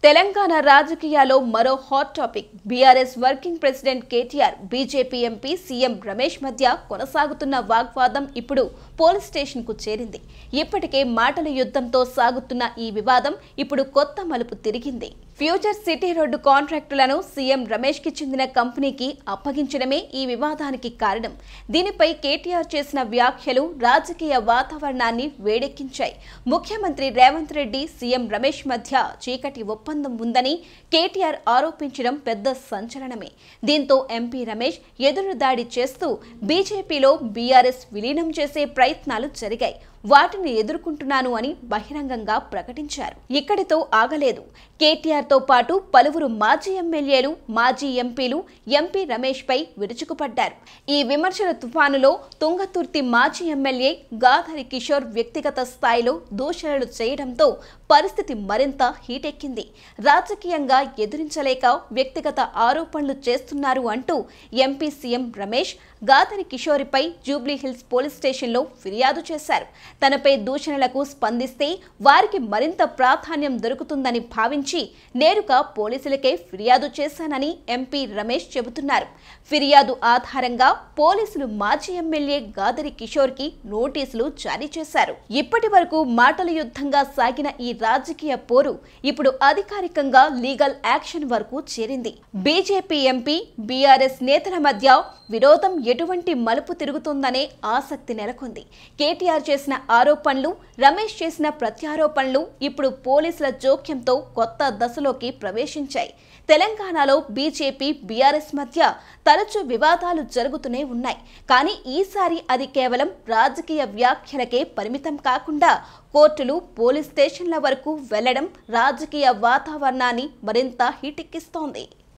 తెలంగాణ రాజకీయాల్లో మరో hot topic BRS working president KTR BJP MP CM Ramesh మధ్య కొనసాగుతున్న వాగ్వాదం ఇప్పుడు పోలీస్ స్టేషన్ కు చేరింది. ఇప్పటికే మాటల యుద్ధంతో సాగుతున్న ఈ వివాదం ఇప్పుడు కొత్త మలుపు తిరిగింది. ఫ్యూచర్ సిటీ రోడ్డు కాంట్రాక్టులను సీఎం రమేష్ కి చెందిన కంపెనీకి అప్పగించడమే ఈ వివాదానికి కారణం. దీనిపై కేటీఆర్ చేసిన వ్యాఖ్యలు రాజకీయ వాతావరణాన్ని వేడెక్కించాయి. ముఖ్యమంత్రి రేవంత్ రెడ్డి సీఎం రమేష్ మధ్య చీకటి ఒప్పందం ఉందని కేటీఆర్ ఆరోపించడం పెద్ద సంచలనమే. దీంతో ఎంపీ రమేష్ ఎదురుదాడి చేస్తూ బీజేపీలో బీఆర్ఎస్ విలీనం చేసే ప్రయత్నాలు జరిగాయి. వాటిని ఎదుర్కొంటున్నాను అని బహిరంగంగా ప్రకటించారు. ఇక్కడితో ఆగలేదు. కేటీఆర్ తో పాటు పలువురు మాజీ ఎమ్మెల్యేలు, మాజీ ఎంపీలు ఎంపీ రమేష్ పై విరుచుకుపడ్డారు. ఈ విమర్శల తుఫానులో తుంగతుర్తి మాజీ ఎమ్మెల్యే గాధరి కిషోర్ వ్యక్తిగత స్థాయిలో దూషణలు చేయడంతో పరిస్థితి మరింత హీటెక్కింది. రాజకీయంగా ఎదురించలేక వ్యక్తిగత ఆరోపణలు చేస్తున్నారు అంటూ ఎంపీ సీఎం రమేష్ గాధరి కిషోర్పై జూబ్లీహిల్స్ పోలీస్ స్టేషన్లో ఫిర్యాదు చేశారు. తనపై దూషణలకు స్పందిస్తే వారికి మరింత ప్రాధాన్యం దొరుకుతుందని భావించి నేరుగా పోలీసులకే ఫిర్యాదు చేశానని ఎంపీ రమేష్ చెబుతున్నారు. ఫిర్యాదు ఆధారంగా పోలీసులు మాజీ ఎమ్మెల్యే గాధరి కిషోర్ కి నోటీసులు జారీ చేశారు. ఇప్పటి వరకు మాటల యుద్ధంగా సాగిన ఈ రాజకీయ పోరు ఇప్పుడు అధికారికంగా లీగల్ యాక్షన్ వరకు చేరింది. బీజేపీ ఎంపీ, బీఆర్ఎస్ నేతల మధ్య విరోధం ఎటువంటి మలుపు తిరుగుతుందనే ఆసక్తి నెలకొంది. కేటీఆర్ చేసిన ఆరోపణలు, రమేష్ చేసిన ప్రత్యారోపణలు ఇప్పుడు పోలీసుల జోక్యంతో కొత్త దశలోకి ప్రవేశించాయి. తెలంగాణలో బీజేపీ, బీఆర్ఎస్ మధ్య తరచూ వివాదాలు జరుగుతూనే ఉన్నాయి. కానీ ఈసారి అది కేవలం రాజకీయ వ్యాఖ్యలకే పరిమితం కాకుండా కోర్టులు, పోలీస్ స్టేషన్ల వరకు వెళ్లడం రాజకీయ వాతావరణాన్ని మరింత హీటెక్కిస్తోంది.